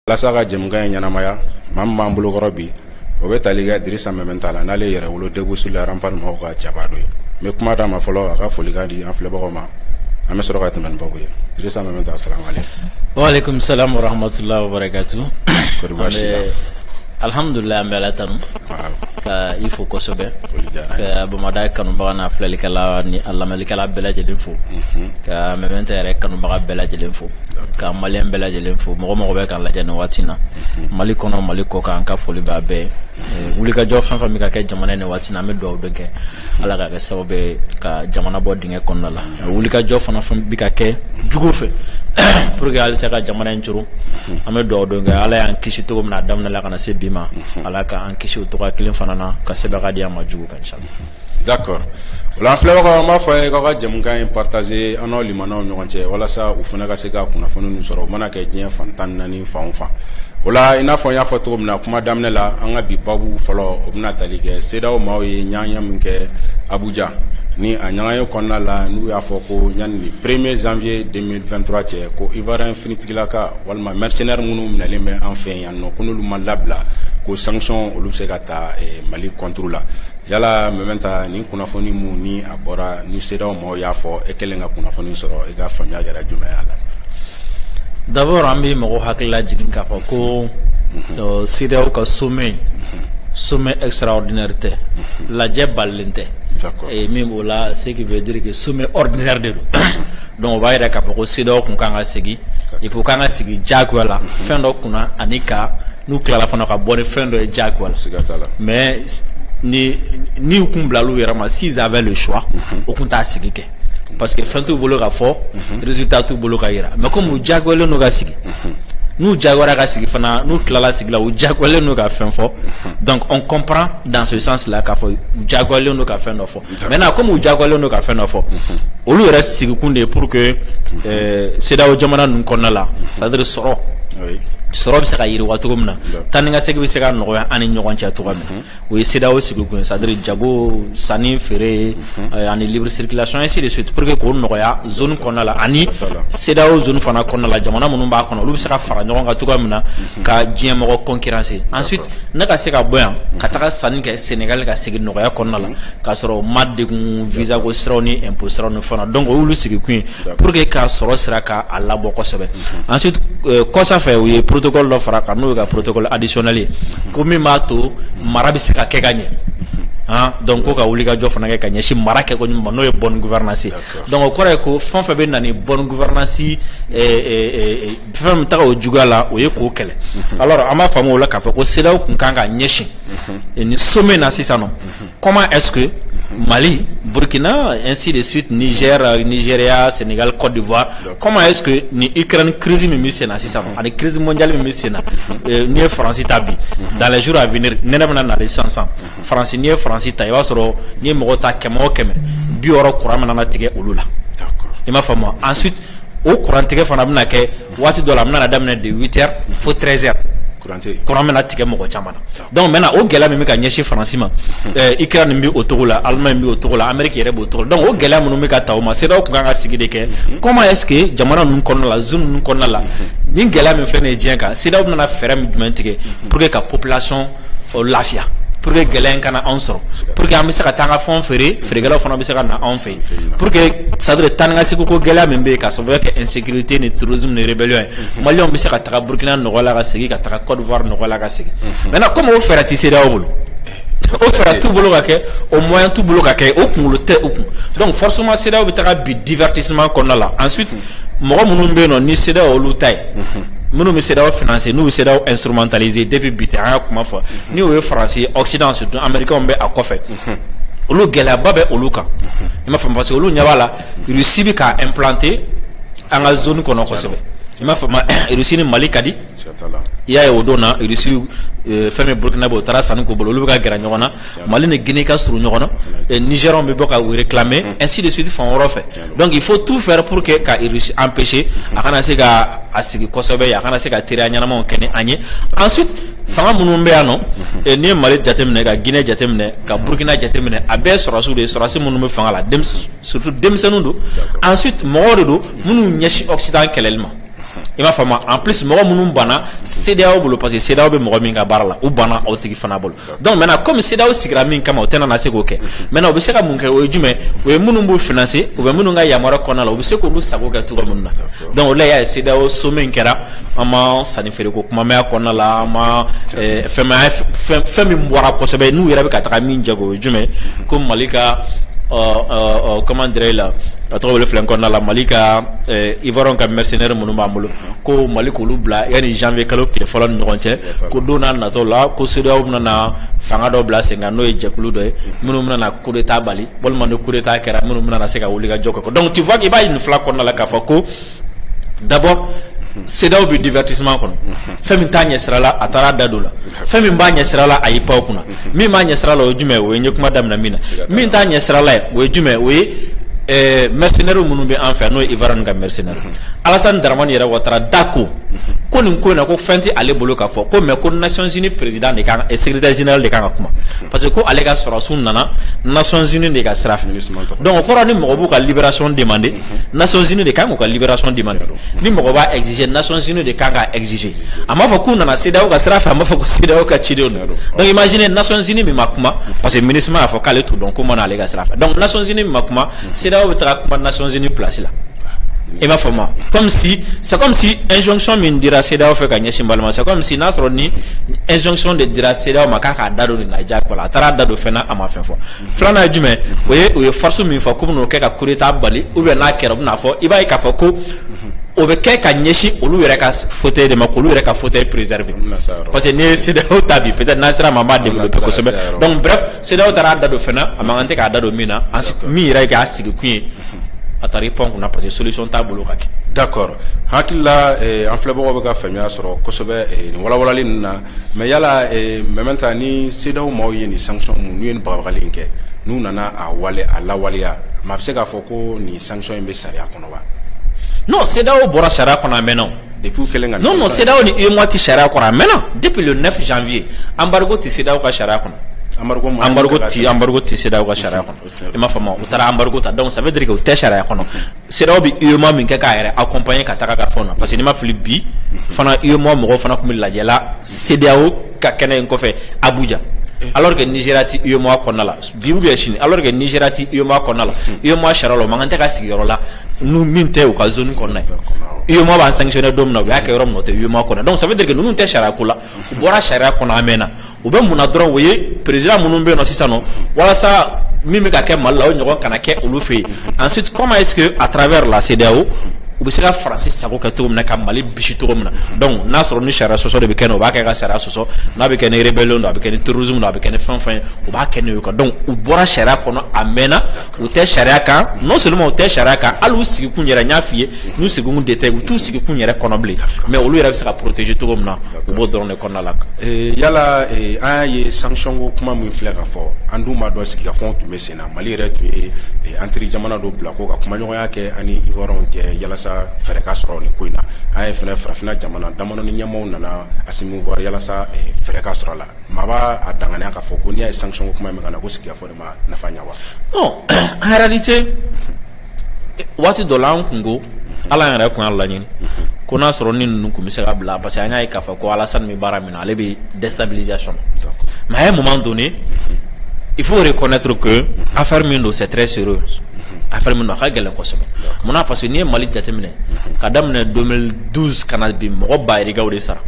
Lasaga jemga ɲanamaya mam b'an bolo kɔrɔ bi o bɛ tali kɛ Dirisa Mɛmɛnta la n'ale yɛrɛ wolo Debussy sur la ramparts mɔgɔw ka jaba dɔ ye n bɛ kuma d'a ma fɔlɔ a ka folikan di an filɛbagaw ma an bɛ sɔrɔ ka tɛmɛ ni babu ye Dirisa Mɛmɛnta assalamu alaikum. Wa alaikum salam wa rahmatullahi wa barakatuh. Alhamdulillah an bɛ Ala tanu ka i fo kosɛbɛ ka Bamada kanubaga n'a filɛlikɛla ni a lamɛnlikɛla bɛɛ lajɛlen fo ka Mɛmɛnta yɛrɛ kanubaga bɛɛ lajɛlen fo ka maliyɛn bɛɛ lajɛlen fo mɔgɔ mɔgɔ bɛ k'an lajɛ nin waati na Mali kɔnɔ Mali kɔ kan ka foli b'a bɛɛ wulikajɔ fɛn fɛn bɛ ka kɛ jamana in waati na an bɛ dugawu de kɛ Ala ka kɛ sababu ye ka jamana bɔ dingɛ kɔnɔna la wulikajɔ fana bɛ ka kɛ jugu fɛ pour que halisa ka jamana in curu an bɛ dugawu de kɛ Ala y'an kisi cogo min na a daminɛla ka na se bi ma Ala k'an kisi o tɔgɔ kelen fana na ka sɛbɛn di an ma jugu kan inshallah. D'accord. Ola an filɛbagaw an b'a fɔ a ye k'aw ka jɛmukan in partager an n'aw limanaw ɲɔgɔn cɛ walasa u fana ka se ka kunnafoni ninnu sɔrɔ u mana kɛ diɲɛ fan 14 fan o fan. O la i n'a fɔ n y'a fɔ cogo min na kuma daminɛ la an ka bi babu fɔlɔ o bɛna tali kɛ CEDEAO maaw ye ɲaŋa min kɛ Abuja ni a ɲaŋa kɔnɔna la n'u y'a fɔ ko yanni ni 1er janvier 2023 cɛ ko Ivoirien finitigilaka walima mercenaire minnu minɛlen bɛ an fɛ yan nɔ ko n'olu ma labila ko sanction olu bɛ se ka ta Mali contre la yala Mɛmɛnta ni kunnafoni mun ni a bɔra ni CEDEAO maaw y'a fɔ e kɛlen ka kunnafoni sɔrɔ i ka faamuya kɛra jumɛn ye a la. D'abord an bɛ mɔgɔw hakili lajigin k'a fɔ ko CEDEAO ka sommet extraordinaire tɛ lajɛ balilen tɛ min b'o la ce qui veut dire que sommet ordinaire de don donc o b'a yira k'a fɔ ko CEDEAO kun kan ka sigi et pour kan ka sigi jagoya la fɛn dɔ kunna ani ka n'u tilala fana ka bɔ ni fɛn dɔ ye jagoya la mais ni u kun bila l'u yɛrɛ ma s'ils avaient le choix o kun t'a sigi kɛ parce que fɛn t'u bolo ka fɔ résultat t'u bolo ka yira mais comme u jagoyalen n'u ka sigi n'u jagoyara ka sigi fana n'u tilala sigi la u jagoyalen n'u ka fɛn fɔ donc on comprend dans ce sens là k'a fɔ u jagoyalen n'u ka fɛn dɔ fɔ maintenant comme u jagoyalen n'u ka fɛn dɔ fɔ olu yɛrɛ sigikun de pour que CEDEAO jamana ninnu kɔnɔna la c'est à dire sɔrɔ bɛ se ka yiriwa cogo min na taa ni ka segin bɛ se ka nɔgɔya an ni ɲɔgɔn cɛ cogo min na o ye CEDEAO sigikun ye c'est à dire jago sanni feere ani libre circulation ainsi de suite pour que k'o nɔgɔya zone kɔnɔna la ani CEDEAO zone fana kɔnɔna la jamana minnu b'a kɔnɔ olu bɛ se ka fara ɲɔgɔn kan cogo min na ka diɲɛ mɔgɔ concurrencer ensuite ne ka se ka bɔ yan ka taga sanni kɛ Sénégal ka segin nɔgɔya kɔnɔna la k'a sɔrɔ ma degun visa ko siraw ni impôt siraw ni fana donc o y'olu sigikun ye pour que k'a sɔrɔ sira k'a labɔ kosɛbɛ ensuite kɔsa fɛ o ye protocole dɔ fara kan n'o ye ka protocole additionnel ye ko min b'a to mara bɛ se ka kɛ ka ɲɛ donc ko ka wulikajɔ fana kɛ ka ɲɛsin mara kɛ ko ɲuman n'o ye bonne gouvernance donc o kɔrɔ ye ko fɛn fɛn bɛ na ni bonne gouvernance fɛn min taga o juguya la o ye k'o kɛlɛ alors an b'a faamu o la k'a fɔ ko CEDEAO kun kan ka ɲɛsin ni sommet na sisan nɔ comment est-ce que Mali, Burkina, ainsi de suite, Niger, Nigeria, Sénégal, Côte d'Ivoire. Comment est-ce que ni Ukraine crise mi sena si ça, ani crise mondiale mi sena, ni France tabi dans les jours à venir, n'enamena na les 500. France ni France ta, il va soro ni mogota kemo keme, bioro courant na tige olula. D'accord. Il m'a fait moi. Ensuite, au courant tige fana bina ke, wati do la mena damne de 8h, faut 13h. Courant mena tige mogo chamana. Donc maintenant au gela mi ka nyeshi France ma Ukraine mi autour la Allemagne mi autour la Amérique yere autour donc au gela mi ka taw ma CEDEAO ku nga sigi de ke comment est-ce que jamana nun kono la zone nun kono la ni gela mi fene jenka CEDEAO na fere mi tige pour que la population lafia pour que gelen kana ansoro pour que amisa ka tanga fond fere gela fona bisa na en fait pour que ça doit tanga siku ko gela membe ka so que insécurité ni terrorisme ni rébellion mali on bisa ka taka Burkina no wala ka sigi ka taka Côte d'Ivoire no wala ka sigi maintenant comment on fait tisser da bolo on fait tout bolo ka ke au moyen tout bolo ka ke o kungulo te o kun donc forcément CEDEAO bi taka bi divertissement qu'on a là ensuite mo munu be no ni CEDEAO lu tay nous mais CEDEAO financé nous CEDEAO instrumentalisé depuis bité an kuma fa ni o français occident surtout américain be akofe olu gela babe olu kan il m'a fait parce que olu nyawala Russie bi ka implanter en la zone kono ko sebe il m'a fait Russie ni Mali kadi ya e odona Russie femme Burkina bo tara sanu ko bolo olu ka gera nyona Mali ne Guinée ka suru nyona Niger on be boka réclamer ainsi de suite font refait donc il faut tout faire pour que ka Russie empêcher akana se ga asigi kosobe akana se ga tira nyana mo kene anye ensuite fanga munun be ano ni Mali jatemne ka Guinée jatemne ka Burkina jatemne abe sorasu de sorasi munun be fanga la surtout demsenundo ensuite mo do munun nyashi occident kelelma il m'a fama en plus mɔgɔ minnu banna CEDEAO bolo parce que CEDEAO bɛ mɔgɔ min ka baara la u banna aw tigi fana bolo donc maintenant comme CEDEAO sigira min kama o tɛna na se k'o kɛ maintenant u bɛ se ka mun kɛ o ye jumɛn o ye minnu b'u financer u bɛ minnu ka yamaruya kɔnɔna la u bɛ se k'olu sago kɛ cogo min na donc o la y'a ye CEDEAO sommet in kɛra an ma sanni feere ko kuma mɛn a kɔnɔna la an ma fɛn min bɔra kosɛbɛ n'u yɛrɛ bɛ ka taga min jago o ye jumɛn ko Mali ka comment dirais la a tɔgɔ wele filɛ kɔnɔna la Mali ka Ivoirien ka mercenaires minnu b'an bolo ko Mali k'olu bila yani janvier kalo tile fɔlɔ ni ɲɔgɔn cɛ ko don n'a nataw la ko CEDEAO bɛna fanga dɔ bila sen kan n'o ye jɛkulu dɔ ye minnu bɛna coup d'état bali walima ni coup d'état kɛra minnu bɛna se ka wuli ka jɔ kɛ donc tu vois i b'a ye nin fila kɔnɔna la k'a fɔ ko d'abord CEDEAO bɛ divertissement kɔnɔ fɛn min t'a ɲɛsira la a taara da don la fɛn min b'a ɲɛsira la a y'i pan o kunna min b'a ɲɛsira la o ye jumɛn o ye n ye kuma daminɛ min na min t'a ɲɛsira la o ye jumɛn o ye mercenaires minnu bɛ an fɛ n'o ye Ivoirien ka mercenaires Alassane Dramane yɛrɛ Ouattara dako ko nin ko in na ko fɛn tɛ ale bolo k'a fɔ ko mais ko Nations Unies président de kan secrétaire général de kan ka kuma parce que ko ale ka sɔrɔsiw nana Nations Unies de ka sira fɛ donc o kɔrɔ ni mɔgɔ b'u ka libération demander Nations Unies de kan k'u ka libération demander ni mɔgɔ b'a exiger Nations Unies de kan ka exiger a m'a fɔ k'u nana CEDEAO ka sira fɛ a m'a fɔ ko CEDEAO ka cidenw don donc imaginez Nations Unies min ma kuma parce que ministre y'a fɔ k'ale t'o dɔn ko mana ale ka sira fɛ donc Nations Unies min ma kuma CEDEAO bɛ taga kuma Nations Unies place la il m'a fait mal comme si c'est comme si injonction min dira CEDEAO fait ka ɲɛsin balima c'est comme si n'a sɔrɔ ni injonction de dira CEDEAO ma k'a ka da don nin na diya a taara da don fɛn a ma fɛn fɔ filanan ye jumɛn o ye force min fɔ ko bɛn'o kɛ ka coup d'état bali ou bien n'a kɛra o bɛna fɔ i b'a ye k'a fɔ ko o bɛ kɛ ka ɲɛsin olu yɛrɛ ka fauteuil de ma k'olu yɛrɛ ka fauteuil préserver parce que ni ye CEDEAO ta bi peut-être n'a sera ma b'a développer kosɛbɛ donc bref CEDEAO taara da don fɛn a man kan tɛ k'a da don min na min yɛrɛ k'a sigi kun ye a taara pɔn kunna parce que solution t'a bolo ka kɛ. D'accord hakili la an filɛbagaw bɛ ka faamuya sɔrɔ kosɛbɛ nin walawalali ninnu na mais yala maintenant ni CEDEAO maaw ye nin sanction mun n'u ye nin bagabagali in kɛ n'u nana a lawaleya mais a bɛ se k'a fɔ ko nin sanction in bɛ sariya kɔnɔ wa. Non CEDEAO bɔra sariya kɔnɔ a mɛnna. Depuis kelen ka non CEDEAO ni UEMOA tɛ sariya kɔnɔ a mɛnna depuis le 9 janvier embargo tɛ CEDEAO ka sariya kɔnɔ. embargo ti CEDEAO ka sariya kɔnɔ i m'a faamu u taara embargo ta donc ça veut dire que u tɛ sariya kɔnɔ CEDEAO bɛ UEMOA min kɛ k'a yɛrɛ accompagner ka taga ka fɛnw na parce que n'i ma fili bi fana UEMOA mɔgɔw fana tun bɛ lajɛla CEDEAO ka kɛnɛ in kɔfɛ Abuja alors que Nigeria ti UEMOA kɔnɔna la bi ou bien sini alors que Nigeria ti UEMOA kɔnɔna la UEMOA sariya la o man kan tɛ ka sigi yɔrɔ la n'u min tɛ u ka zone kɔnɔna ye UEMOA b'an sanctionner don min na u y'a kɛ yɔrɔ min na o tɛ UEMOA kɔnɔ donc ça veut dire que ninnu tɛ sariya ko la u bɔra sariya kɔnɔ a mɛnna u bɛ mun na dɔrɔn o ye président minnu bɛ yen nɔ sisan nɔ walasa min bɛ ka kɛ Mali la o ɲɔgɔn kana kɛ olu fɛ yen ensuite comment est-ce que à travers la CEDEAO u bɛ se ka Faransi sago kɛ cogo min na ka Mali bisi cogo min na donc n'a sɔrɔ ni sariya sɔsɔ de bɛ kɛ nin o b'a kɛ ka sariya sɔsɔ n'a bɛ kɛ ni rébellion don a bɛ kɛ ni terrorisme don a bɛ kɛ ni fɛn fɛn ye o b'a kɛ n'o ye quoi donc u bɔra sariya kɔnɔ a mɛnna u tɛ sariya kan non seulement u tɛ sariya kan hali u sigikun yɛrɛ n y'a f'i ye n'u sigikun de tɛ u t'u sigikun yɛrɛ kɔnɔ bilen mais olu yɛrɛ bɛ se ka protéger cogo min na u b'o dɔrɔn de kɔnɔna la. yala an y'a ye sanction ko kuma min filɛ ka fɔ an dun b'a dɔn sigikafɔw tun bɛ sen na Mali yɛrɛ tun ye entre jamana dɔ bila ko ka kumaɲɔgɔnya kɛ ani Ivoirien cɛ yalasa fɛɛrɛ ka sɔrɔ nin ko in na an ye fɛnɛ farafinna jamana damadɔ ni ɲɛmaaw nana Assimi-Goïta yalasa fɛɛrɛ ka sɔrɔ a la maa b'a a danganiya k'a fɔ ko n'i y'a ye sanction ko kuma min ka na ko sigikafɔ de ma nafa ɲa wa. non en réalité waati dɔ la an kun ko Ala yɛrɛ kun y'a laɲini ko n'a sɔrɔ ni ninnu kun bɛ se ka bila parce que an y'a ye k'a fɔ ko Alassane bɛ baara min na ale bɛ déstabilisation mais à un moment donné il faut reconnaître que affaire min don c'est très sérieux affaire min don a ka gɛlɛn kosɛbɛ munna parce que n'i ye Mali jateminɛ ka daminɛ 2012 ka na bi mɔgɔ bayirigaw de sara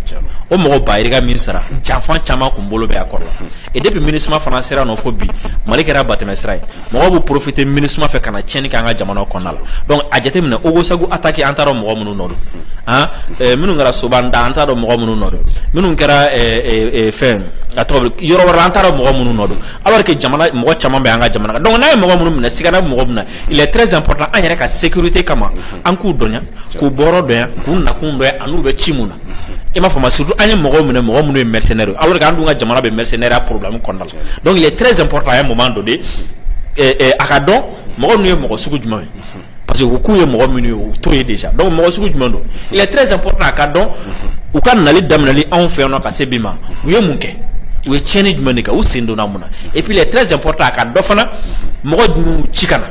o mɔgɔ bayiriga min sara janfan caman kun bolo bɛ a kɔrɔ la et depuis MINUSMA fana sera nɔ fo bi Mali kɛra batɛmɛsira ye mɔgɔw bɛ profiter MINUSMA fɛ ka na tiɲɛni kɛ an ka jamana kɔnɔna la donc a jateminɛ Ogosagu attaque an t'a dɔn mɔgɔ minnu nɔ don minnu kɛra Sobanda an t'a dɔn mɔgɔ minnu nɔ don minnu kɛra fɛn a tɔgɔ yɔrɔ wɛrɛ an t'a dɔn mɔgɔ minnu nɔ don alors que jamana mɔgɔ caman bɛ an ka jamana kan donc n'a ye mɔgɔ minnu minɛ sigana mɔgɔ minɛ il est très important an yɛrɛ ka sécurité kama an k'u dɔnya k'u bɔrɔ dɔnya k'u nakun dɔnya ani u bɛ ci mun na i m'a faamu surtout an ye mɔgɔw minɛ mɔgɔ minnu ye mercenaires alors que an dun ka jamana bɛ mercenaires problème kɔnɔna la donc il est très important à un moment donné a ka dɔn mɔgɔ minnu ye mɔgɔ sugu jumɛn ye parce que u k'u ye mɔgɔ minnu ye u t'o ye déjà donc mɔgɔ sugu jumɛn don il est très important a ka dɔn u ka nali daminɛli anw fɛ yan nɔ ka se bi ma u ye mun kɛ u ye tiɲɛni jumɛn de kɛ u sen donna mun na et puis il est très important a ka dɔn fana mɔgɔ jumɛn ci kana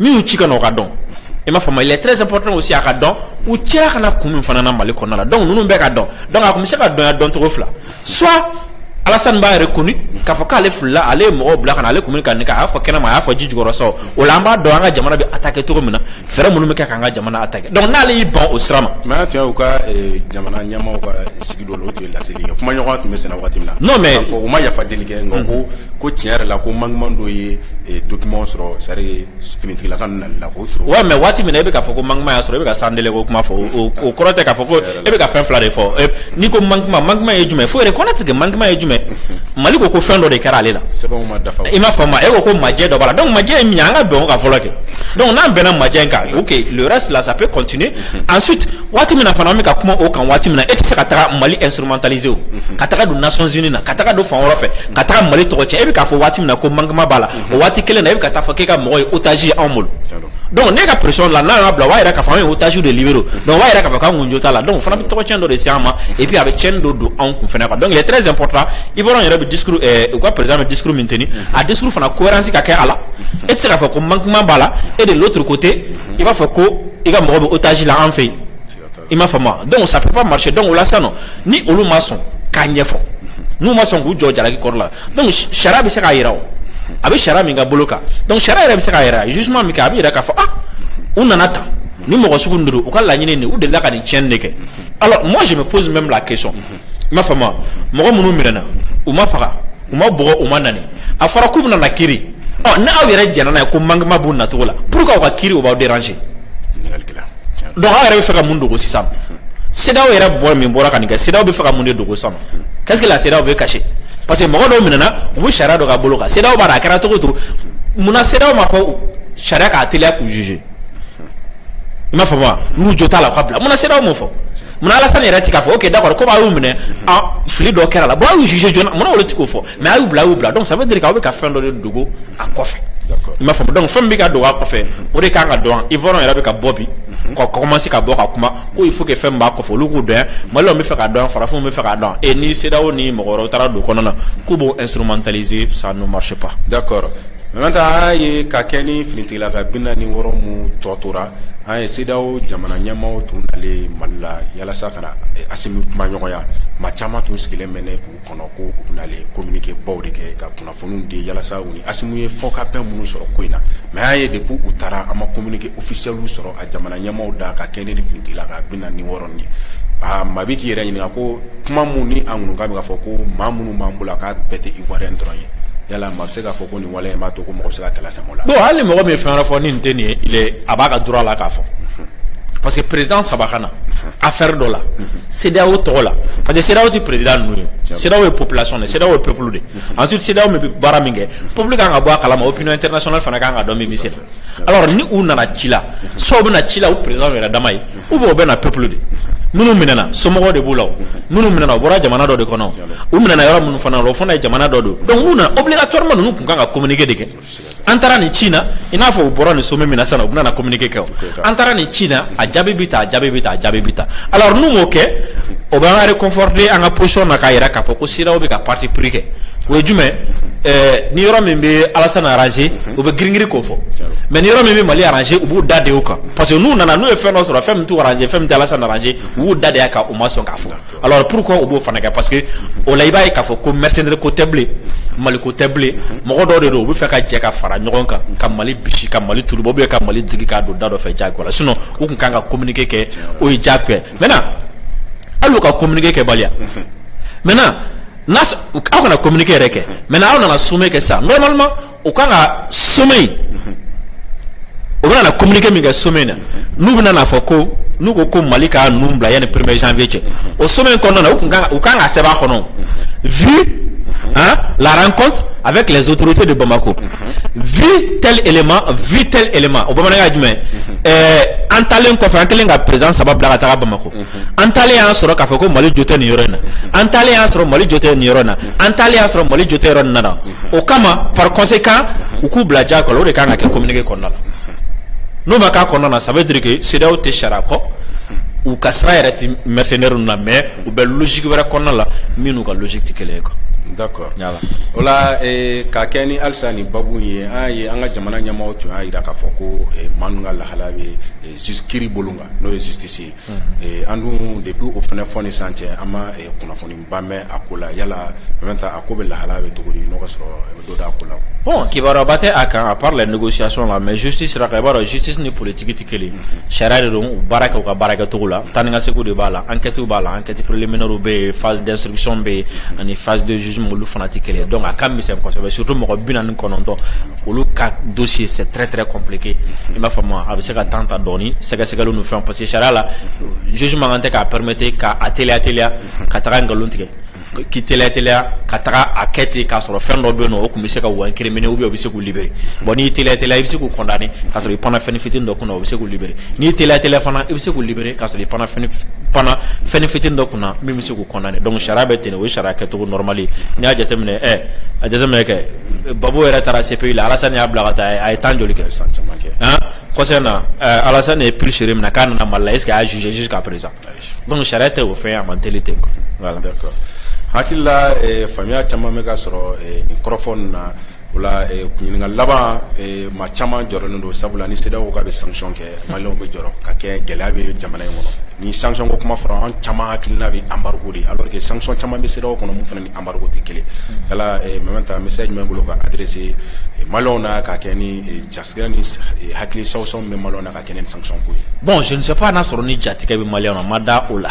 min y'u ci kana o ka dɔn il m'a fait il est très important aussi à Kadon ou tiens kana kumin fanana mali konala donc nous be Kadon donc a commencé à don to refla soit Alassane Ba est reconnu k'a fɔ k'ale filila ale mɔgɔw bila kana ale commune kan ka a fɔ kɛnɛma a y'a fɔ ji jukɔrɔ sa o la an b'a dɔn an ka jamana bɛ attaquer cogo min na fɛɛrɛ minnu bɛ kɛ k'an ka jamana attaquer donc n'ale y'i ban o sira ma. mais an tun y'u ka jamana ɲɛmaaw ka sigi dɔ la o tun ye laseli kɛ kumaɲɔgɔnya tun bɛ senna waati min na. non mais k'a fɔ u ma yafa deli kɛ nka ko tiɲɛ yɛrɛ la ko manquement dɔ ye document sɔrɔ c'est à dire finitigilaka ninnu nali la k'o sɔrɔ. ouais mais waati min na e bɛ k'a fɔ ko manquement y'a sɔrɔ e bɛ ka sandele ko kuma fɔ o kɔrɔ tɛ k'a fɔ ko e bɛ ka fɛn fila de fɔ n'i ko manquement ye jumɛn faut reconnaître que manquement ye jumɛn Mali ko fɛn dɔ de kɛra ale la. sɛbɛnw ma dafa. i m'a faamu e ko majɛ dɔ b'a la donc majɛ ye min ye an ka bɛn o kan fɔlɔ kɛ donc n'an bɛnna majɛ in kan ok le reste là ça peut continuer ensuite waati min na fana an bɛ ka kuma o kan waati min na e tɛ se ka taga Mali instrumentaliser o ka taga don Nations Unies na ka taga don fan wɛrɛ fɛ ka taga Mali tɔgɔ cɛ e bɛ k'a fɔ waati min na ko manquement b'a la o waati kelen na e bɛ ka taa fɔ k'e ka mɔgɔ ye otage ye anw bolo donc ne ka pression la n'a y'a bila o b'a yira k'a fɔ an ye otage de libéré donc o b'a yira k'a fɔ k'an kun jo t'a la donc o fana bɛ tɔgɔcɛn dɔ de se an ma et puis a bɛ tiɲɛni dɔ don anw kun fana kan donc il est très important Ivoirien yɛrɛ bɛ discours u ka président bɛ discours min tenir a discours fana cohérence ka kɛ a la e tɛ se k'a fɔ ko manquement b'a la et de l'autre côté i b'a fɔ ko i ka mɔgɔ bɛ otage la an fɛ yen i m'a faamu donc ça peut pas marcher donc o la sisan nɔ ni olu ma sɔn k'a ɲɛfɔ n'u ma sɔn k'u jɔ jalaki kɔrɔ la donc sariya bɛ se k'a yira o a bɛ sariya min ka bolo kan donc sariya yɛrɛ bɛ se k'a yira jugement min kɛ a bɛ yira k'a fɔ ah u nana tan ni mɔgɔ sugu ninnu u ka laɲini nin u delila ka nin tiɲɛni de kɛ alors moi je me pose même la question i m'a faamu mɔgɔ minnu minɛna u ma faga u ma bɔgɔ u ma nani a fɔra k'u bɛna na kiiri ni aw yɛrɛ jɛnna n'a ye ko manquement b'u nacogo la pourquoi u ka kiiri o b'aw déranger donc aw yɛrɛ bɛ fɛ ka mun dogo sisan CEDEAO yɛrɛ bɔ min bɔra ka nin kɛ CEDEAO bɛ fɛ ka mun de dogo sisan qu'est-ce que la CEDEAO veut cacher parce que mɔgɔ dɔw minɛna u bɛ sariya dɔ ka bolo kan CEDEAO b'a la a kɛra cogo o cogo munna CEDEAO ma fɔ sariya k'a teliya k'u juger i m'a faamu wa n'u jo t'a la u ka bila munna CEDEAO m'o fɔ munna Alassane yɛrɛ ti k'a fɔ ok d'accord comme a y'u minɛ fili dɔ kɛra la bon a y'u juger joona munna olu ti k'o fɔ mais a y'u bila donc ça veut dire k'aw bɛ ka fɛn dɔ de dogo a kɔfɛ i m'a faamu donc fɛn min bɛ ka dogo a kɔfɛ o de kan ka dɔn Ivoirien yɛrɛ bɛ ka bɔ bi ka commencer ka bɔ ka kuma ko il faut que fɛn min b'a kɔfɛ olu k'u dɔn Maliens bɛ fɛ k'a dɔn farafinw bɛ fɛ k'a dɔn et ni CEDEAO ni mɔgɔ wɛrɛw taara don kɔnɔ na k'u b'o instrumentaliser ça ne marche pas. d'accord maintenant an ye ka kɛ ni finitigilaka 46 min tɔ tora an ye CEDEAO jamana ɲɛmaaw tun nalen Mali la yalasa ka na Assimi kumaɲɔgɔnya maa caman tun sigilen bɛ ne k'u kɔnɔ ko u bɛnalen communiqué baw de kɛ ka kunnafoniw di yalasa u ni Assimi ye fɔkabɛn minnu sɔrɔ ko in na mais an ye depuis u taara an ma communiqué officiel sɔrɔ a jamana ɲɛmaaw da ka kɛ ne ni finitigilaka 46 nin maa bɛ k'i yɛrɛ ɲininka ko kuma mun ni an ŋunu k'a bɛ k'a fɔ ko maa minnu b'an bolo k'a bɛɛ tɛ Ivoirien dɔrɔn ye yala maa bɛ se k'a fɔ ko nin waleya in b'a to ko mɔgɔ bɛ se ka kɛlɛ sen o la. bon hali mɔgɔ min ye fɛn wɛrɛ fɔ ni nin tɛ nin ye a b'a ka droit la k'a fɔ parce que président saba ka na affaire dɔ la CEDEAO tɔgɔ la parce que CEDEAO tɛ président ninnu ye CEDEAO ye population de CEDEAO ye peuple de ensuite CEDEAO min bɛ baara min kɛ peuple kan ka bɔ a kalama opinion internationale fana kan ka dɔn min bɛ se fɛ alors ni u nana ci la soit u bɛna ci la u président yɛrɛ dama ye ou bien u bɛ na peuple de minnu minɛna somɔgɔw de b'u la minnu minɛna u bɔra jamana dɔ de kɔnɔ u minɛna yɔrɔ minnu fana la o fana ye jamana dɔ don donc n'u nana obligatoirement ninnu kun kan ka communiquer de kɛ an taara nin ci na i n'a fɔ u bɔra nin sommet min na sisan u bɛna na communiquer kɛ o an taara nin ci na a jaabi bɛ ta a jaabi bɛ ta a jaabi bɛ ta alors n'u m'o kɛ o bɛ an réconforter an ka position na k'a yira k'a fɔ ko CEDEAO bɛ ka parti pris kɛ o ye jumɛn ni yɔrɔ min bɛ Alassane arranger u bɛ girin-girin k'o fɔ mais ni yɔrɔ min bɛ Mali arranger u b'u da de o kan parce que n'u nana n'u ye fɛn dɔ sɔrɔ fɛn min t'u arranger fɛn min tɛ Alassane arranger u b'u da de a kan u ma sɔn k'a fɔ alors pourquoi u b'o fana kɛ parce que o la i b'a ye k'a fɔ ko mercenaire ko tɛ bilen Mali ko tɛ bilen mɔgɔ dɔw de don u bɛ fɛ ka jɛ ka fara ɲɔgɔn kan ka Mali bisi ka Mali turu ou bien ka Mali digi k'a don da dɔ fɛ diyagoya la sinon u kun kan ka communiquer kɛ o ye diyagoya maintenant hali u ka communiquer kɛ baliya maintenant aw kana communiquer yɛrɛ kɛ maintenant aw nana sommet kɛ sisan normalement u kan ka sommet o bɛna na communiquer min kɛ sommet na n'u bɛna na fɔ ko n'u ko ko Mali ka ninnu bila yanni 1er janvier cɛ o sommet kɔnɔna na u kan ka sɛbɛn a kɔnɔ vu la rencontre avec les autorités de Bamako vu tel élément o bamanankan jumɛn an talen kɔfɛ an kɛlen ka président saba bila ka taga Bamako an talen y'an sɔrɔ k'a fɔ ko Mali jo tɛ nin yɔrɔ in na an talen y'an sɔrɔ Mali jo tɛ nin yɔrɔ in na an talen y'an sɔrɔ Mali jo tɛ yɔrɔ nin na o kama par conséquent u k'u bila diyagoya la o de kan ka kɛ communiqué kɔnɔna la n'o ma k'a kɔnɔna na ça veut dire que CEDEAO tɛ sariya kɔ u ka sira yɛrɛ tɛ mercenaire ninnu na mais u bɛ logique wɛrɛ kɔnɔna la min n'u ka logique tɛ kelen ye quoi. D'accord. Ola ka keni alsa ni babu ye anga jamana nyama otu ira ka foko manunga la halabe juskiri bolunga no justice andu depuis au fene foni santé ama kuna foni mbame akola yala menta akobe la halabe to gori no kasro do da akola. Bon, qui va rabattre à part les négociations là, mais justice justice ni politique tikeli. Sharia de baraka ou baraka to la, taninga seku de bala, enquête préliminaire ou phase d'instruction b, en phase de jugement ou fanatique. Donc à kam c'est comme surtout mo binan kononto, ou ka dossier c'est très compliqué. Il m'a fallu avec ce que tante doni, c'est que nous faisons parce que sharia là jugement en ka permettre ka atelier ka taranga luntike. Qui télé katara akete ka soro fendo be no ko miseka wa criminel ou bien se ko libérer bon ni télé ibise ko condamner ka soro pendant fitin do ko no ibise ko libérer ni télé fana ibise ko libérer ka soro pendant fitin do ko na mi se ko condamner donc sharabe tene we sharaka to normally ni ajate mene ke babo era tara CPI la Alassane ya blagata ay tanjoli ke sentiment ke hein concernant Alassane est plus chérim na kan na mala est-ce qu'il a jugé jusqu'à présent donc sharate au fait en mentalité voilà d'accord hakilla famia chama mega soro microphone na wala kuninga laba ma chama joro ndo sabula ni seda ko ka be sanction ke malo be joro ka ke gelabe jamana ngono ni sanction ko kuma fara an chama hakilla be embargo di alors que sanction chama be seda ko no mu fana ni embargo te kele ala mementa message me bolo ka adresser malo na ka ke ni jasgira ni hakili sawso me malo na ka ke ni sanction ko bon je ne sais pas na soro ni jatika be malo na mada ola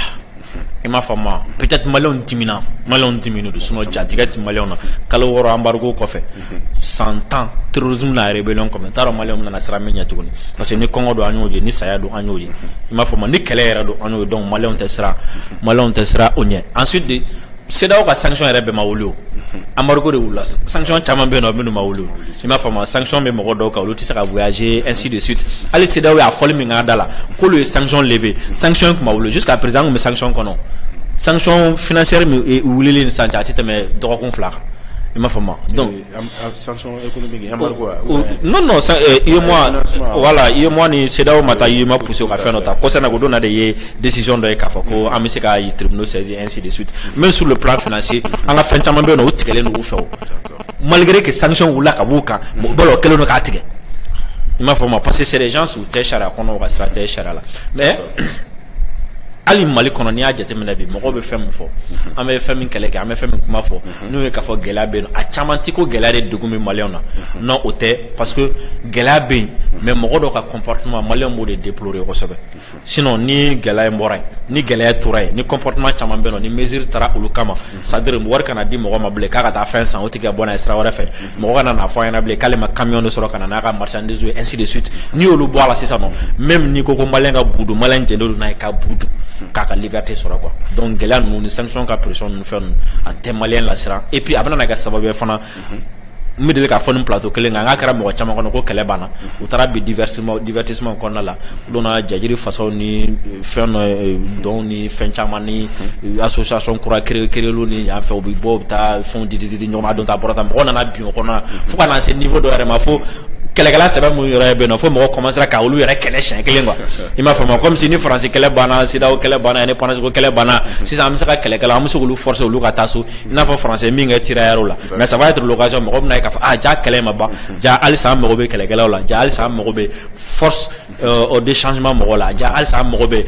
et ma femme peut-être malon timina de son jatigat malon kala woro embargo ko fait 100 ans terrorisme la rébellion comme taro malon na sra menya tuguni parce que ni kongo do anyoje ni saya do anyoje et ma femme ni kelera do anyoje donc malon te sera onye ensuite de c'est là où sanction rebe mawulu embargo de wula sanction chama be no be no mawulu et ma femme sanction me mo do ka wulu ti saka voyager ainsi de suite allez c'est là où a folle mi ngada la ko le sanction levé sanction ko mawulu jusqu'à présent me sanction kono sanction financière mais wulele ni sanja ti teme do ko flar et ma femme donc sanction économique embargo non voilà moi ni c'est là où mata yima poussé au faire nota concernant go dona de décision de ka fako amiseka yi tribunal saisi ainsi de suite même sur le plan financier on a fait chama be no tikele no ufo malgré que sanction wula ka buka bolo kelo no ka tike il m'a fait parce que c'est des gens sous téchara kono ka stratégie là mais ali mali kono ni ajate mena bi mogo be fem fo ame fem keleke ame fem kuma fo nous ka fo gelabe a chamantiko gelade dugumi maliona non ote parce que gelabe mais mogo do ka comportement malien mo de déplorer ko sobe sinon ni gelaye mboray ni gelaye touray ni comportement chamambe no ni mesure tara ulukama c'est-à-dire mo war kana di mogo mable ka ta fin sans otika bona extra wara fe mogo kana na fo yana ble kalema camion de soro kana na ka marchandise et ainsi de suite ni olu boala c'est ça non même ni koko malenga budu malanje ndo na ka budu kaka liberté sera quoi donc gela nous ni sanction ka pression nous faire en témoigner la sera et puis abana na ga sababu fana midele ka fonu plateau kele nga kara mo chama ko kele bana utara bi divertissement ko na la dona jajiri façon ni fen don ni fen chama ni association kura créer lu ni en fait obi bo ta fond di nyoma don ta porta mo na bi ko na faut pas dans ce niveau de vraiment faut kelekala sebe mu yore be no fo mo commencer ka olu yore kele chan kele ngwa ima fo mo comme si ni français kele bana sida o kele bana ne pendant ko kele bana si ça amsa ka kelekala amsa ko lu force olu ka taso ina fo français mi nga tira yaro la mais ça va être l'occasion mo na ka ja kele ma ba ja al sa mo be kelekala la ja al sa mo be force au déchangement mo la ja al sa mo be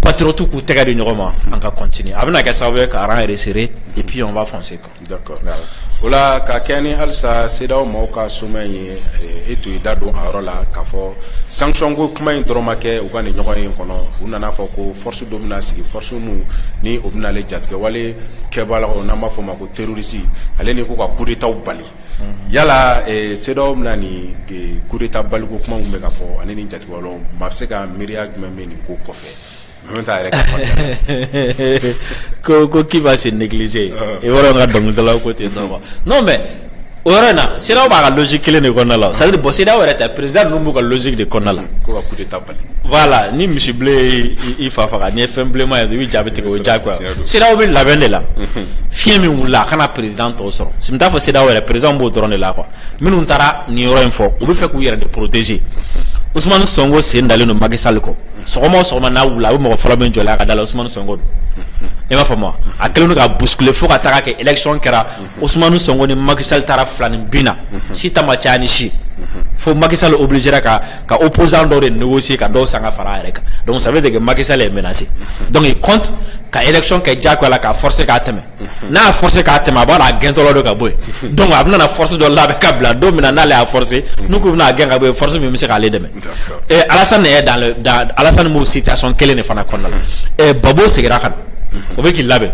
patriote ku tega de nyoma on va continuer abna ka savoir ka ran resserrer et puis on va foncer quoi d'accord ola ka keni alsa sedaw mauka sumaye etu idado arola ka fo sanction ko kuma indromake u kan nyogoy kono unana fo ko force dominance force mu ni obna le jatke wale kebala on ma fo mako terroriste ale ni ko ka coup d'état bali yala sedaw nani coup d'état bali ko kuma umbe ka fo aneni jatke walo mabse ka miriag memeni ko kofe ko qui va se négliger et voilà on a donc de l'autre côté non mais orana c'est là où la logique clé ne connaît là ça veut dire bosser là où est président nous la logique de connaît là voilà ni monsieur blé il faut faire ni fm blé moi oui j'avais ko quoi c'est là où la vende là fien mi la kana président to so c'est m'ta faut c'est là où le président bo drone là quoi mais nous tara ni oro info on veut faire courir de protéger Ousmane Sonko sen dalen no Macky Sall ko sogoma na wula o mo folo ben jola ka dala Ousmane Sonko e ma fama a kelen ka bousculer fo ka taga ke election kɛra Ousmane Sonko ni Macky Sall tara flani bina si tama chani si fo Macky Sall obligera ka opposant do de négocier ka do sanga fara yɛrɛ kan donc ça veut dire que Macky Sall est menacé donc il compte ka election kɛ jako la ka forcer ka tɛmɛ n'a forcer ka tɛmɛ a b'a la gɛntɔlɔ do ka boy donc a bɛna force do la ka bila do mina n'ale a forcer nous ko bɛna gɛn ka boy force min bɛ se k'ale dɛmɛ et Alassane est dans Alassane mo situation kelen de fana kɔnɔna la et Babo segira kan o bɛ k'i labɛn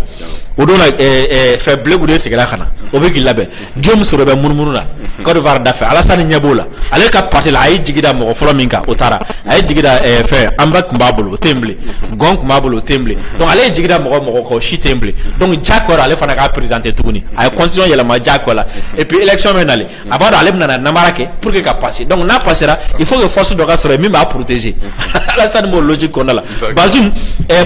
o don na fɛ Blegu de segira kana o bɛ k'i labɛn Guillaume Soro bɛ munumunu na Côte d'Ivoire da fɛ Alassane ɲɛ b'o la ale ka parti la a ye jigi da mɔgɔ fɔlɔ min kan o taara a ye jigi da fɛ Amba tun b'a bolo o tɛ yen bilen Gon tun b'a bolo o tɛ yen bilen donc ale ye jigi da mɔgɔ kan o si tɛ yen bilen donc Diakoya ale fana k'a présenté tuguni a ye constitution yɛlɛma Diakoya la et puis élection bɛ nalen a b'a dɔn ale bɛna namara kɛ pour que ka passer donc n'a passera il faut que force dɔ ka sɔrɔ min b'a protéger Alassane m'o logique kɔnɔna la Bazoum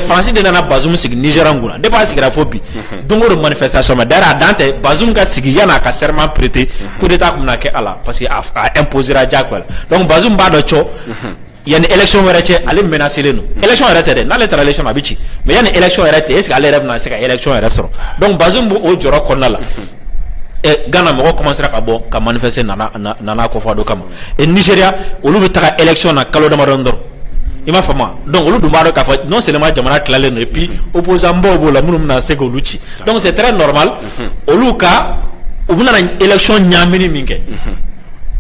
Fransi de nana Bazoum sigi Nigéria kunna depuis a sigira fo bi donc o manifestation mais d'ailleurs Dante Bazoum ka sigi yana ka serment prêter coup d'état kun na kɛ ala parce que a imposera Diakoya donc Bazoum b'a dɔn cɔ yani élection wɛrɛ cɛ ale menacé len no élection yɛrɛ tɛ dɛ n'ale taara élection a bɛ ci mais yani élection yɛrɛ tɛ est ce que ale yɛrɛ bɛna se ka élection yɛrɛ sɔrɔ donc Bazoum b'o jɔrɔ kɔnɔna la Ghana mɔgɔ commencera ka bɔ ka manifester nana kɔfɛ dɔ kama et Nigeria olu bɛ taga élection na kalo damadɔni dɔrɔn i m'a faamu donc olu dun b'a dɔn k'a fɔ non seulement jamana tilalen don et puis opposant baw b'o la minnu bɛna se k'olu ci donc c'est très normal olu ka u bɛna élection ɲaamini min kɛ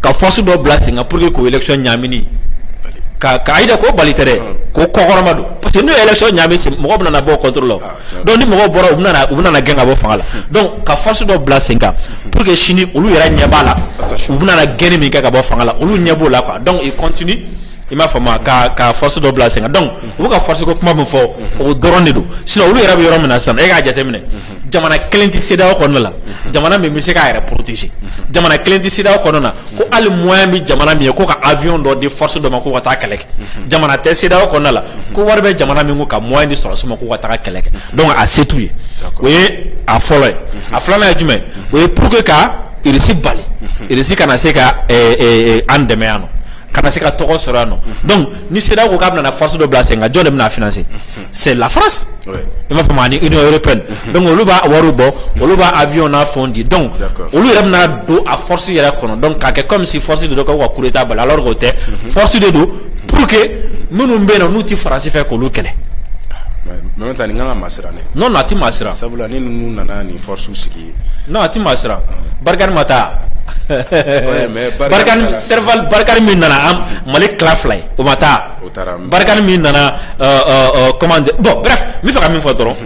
ka force dɔ bila sen kan pour que k'o élection ɲaamini ka ayida ko bali tɛ dɛ ko kɔkɔrɔma don parce que n'o ye élection ɲaami mɔgɔ bɛna bɔ contrôle la donc ni mɔgɔ bɔra u bɛna gɛn ka bɔ fanga la donc ka force dɔ bila sen kan pour que sini olu yɛrɛ ɲɛ b'a la u bɛna gɛnni min kɛ ka bɔ fanga la olu ɲɛ b'o la quoi donc il continue i m'a faamu ka force dɔ bila sen kan donc u bɛ ka force ko kuma min fɔ o dɔrɔn de don sinon olu yɛrɛ bɛ yɔrɔ min na sisan e k'a jateminɛ jamana kelen tɛ CEDEAO kɔnɔna la jamana min bɛ se k'a yɛrɛ protéger jamana kelen tɛ CEDEAO kɔnɔna na ko hali moyen bɛ jamana min ye ko ka avion dɔ di force dɔ ma ko ka taa kɛlɛ kɛ jamana tɛ CEDEAO kɔnɔna la ko wari bɛ jamana min ko ka moyen di sɔrɔsi ma ko ka taa kɛlɛ kɛ donc a se t'u ye o ye a fɔlɔ ye a filanan ye jumɛn o ye pour que ka Russie bali Russie kana se ka an dɛmɛ yan nɔ kana se ka tɔgɔ sɔrɔ yan nɔ donc ni CEDEAO ko k'a bɛna force dɔ bila sen kan jɔn de bɛna financer c'est la France i m'a faamu ani Union européenne donc olu b'a wariw bɔ olu b'a avion n'a fɛnw di donc olu yɛrɛ bɛna don a force yɛrɛ kɔnɔ donc k'a kɛ comme si force de don k'u ka coup d'état bali alors que o tɛ force de don pour que minnu bɛ yen nɔ n'u ti faransi fɛ k'olu kɛlɛ mais maintenant ni kan ka masira ne non a ti masira sabula ni ninnu nana ni force sigi non a ti masira Barkani ma taa Barkani serval Barkani min nana Mali tila fila ye o ma taa Barkani min nana comment dire bon bref n bɛ fɛ ka min fɔ dɔrɔn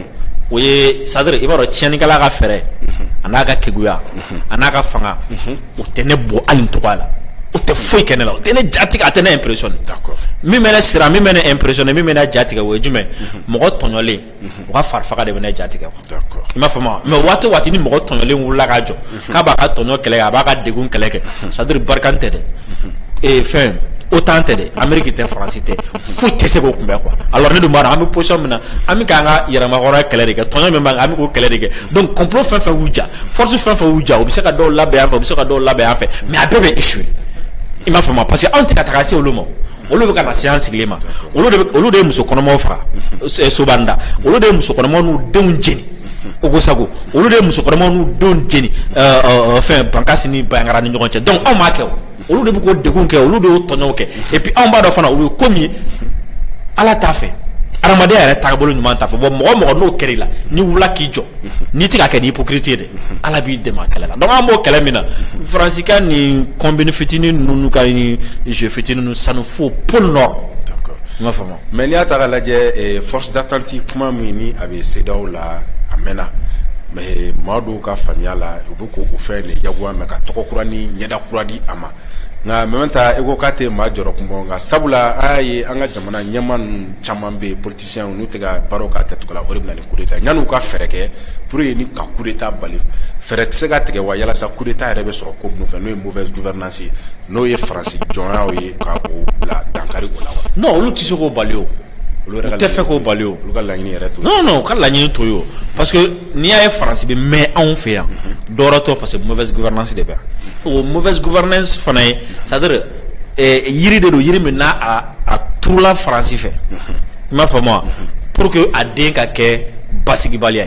o ye c'est-à-dire i b'a dɔn tiɲɛnikɛla ka fɛɛrɛ a n'a ka keguya a n'a ka fanga o tɛ ne bɔ hali n tɔgɔ la o tɛ foyi kɛ ne la o tɛ ne jatigɛ a tɛ ne impressionné min bɛ ne siran min bɛ ne impressionné min bɛ ne jatigɛ o ye jumɛn mɔgɔ tɔɲɔlen o ka farifaga de bɛ ne jatigɛ i m'a faamu mais waati o waati ni mɔgɔ tɔɲɔlen wulila k'a jɔ k'a b'a ka tɔɲɔ kɛlɛ kɛ a b'a ka degun kɛlɛ kɛ c'est-à-dire Barkani tɛ dɛ fɛn OTAN tɛ dɛ Amérique tɛ Faransi tɛ foyi tɛ se k'o kunbɛn quoi alors ne dun b'a dɔn an bɛ position min na an bɛ k'an ka yɛrɛmahɔrɔnya kɛlɛ de kɛ tɔɲɔ min b'an kan an bɛ k'o kɛlɛ de kɛ donc complot fɛn fɛn y'u ja force fɛn fɛn y'u ja o bɛ se ka dɔw labɛn yan fɛ o bɛ se ka dɔw labɛn yan fɛ mais a bɛɛ bɛ échouer i m'a faamu parce que anw tɛ ka taga se olu ma olu bɛ ka na se an sigilen ma olu de ye muso kɔnɔmaw faga Sobanda olu de ye muso kɔnɔmaw n'u denw jeni Ogosago olu de ye muso kɔnɔmaw n'u denw jeni fɛn Bankasi ni Bayangara ni ɲɔgɔn cɛ donc anw m'a kɛ o olu de bɛ k'o degun kɛ olu de y'o tɔɲɔw kɛ et puis anw b'a dɔn fana o ye ko min ye Ala t'a fɛ adamadenya yɛrɛ tagabolo ɲuman t'a fɛ bon mɔgɔ mɔgɔ n'o kɛr'i la ni wula k'i jɔ n'i tɛ ka kɛ ni hypocrite ye dɛ Ala b'i dɛmɛ a kɛlɛ la donc an b'o kɛlɛ min na Faransi ni combine fitinin ninnu ka ni jeu fitinin ninnu sanu fo pôle nord i m'a faamu mais n'i y'a ta k'a lajɛ force d'attente kuma min ni a bɛ CEDEAO la a mɛnna mais maa dɔw ka faamuya la u bɛ k'o fɛn de jagoya mais ka tɔgɔ kura ni ɲɛda kura di a ma nka mɛ ta e ko k'a tɛ maa jɔrɔ kun bɔ nka sabula a y'a ye an ka jamana ɲɛmaa ninnu caman bɛ yen politiciens n'u tɛ ka baaraw k'a kɛcogo la o de bɛ na ni coup d'état yanni u ka fɛɛrɛ kɛ pour que ni ka coup d'état bali fɛɛrɛ tɛ se ka tigɛ wa yalasa coup d'état yɛrɛ bɛ sɔrɔ ko minnu fɛ n'o ye mauvaise gouvernance ye n'o ye Faransi jɔnyaw ye ka o bila dankari o la wa. non olu tɛ se k'o bali o. olu tɛ fɛ k'o bali o. olu ka laɲini yɛrɛ to. non non u ka laɲini to ye o parce que n'i y'a ye Faransi bɛ mɛn anw fɛ yan dɔwɛrɛ tɔ parce que mauvaise gouvernance de bɛ yan o mauvaise gouvernance fana ye c'est-à-dire yiri de do yiri min n'a a turula faransi fɛ i m'a faamu wa pour que a den ka kɛ basigibaliya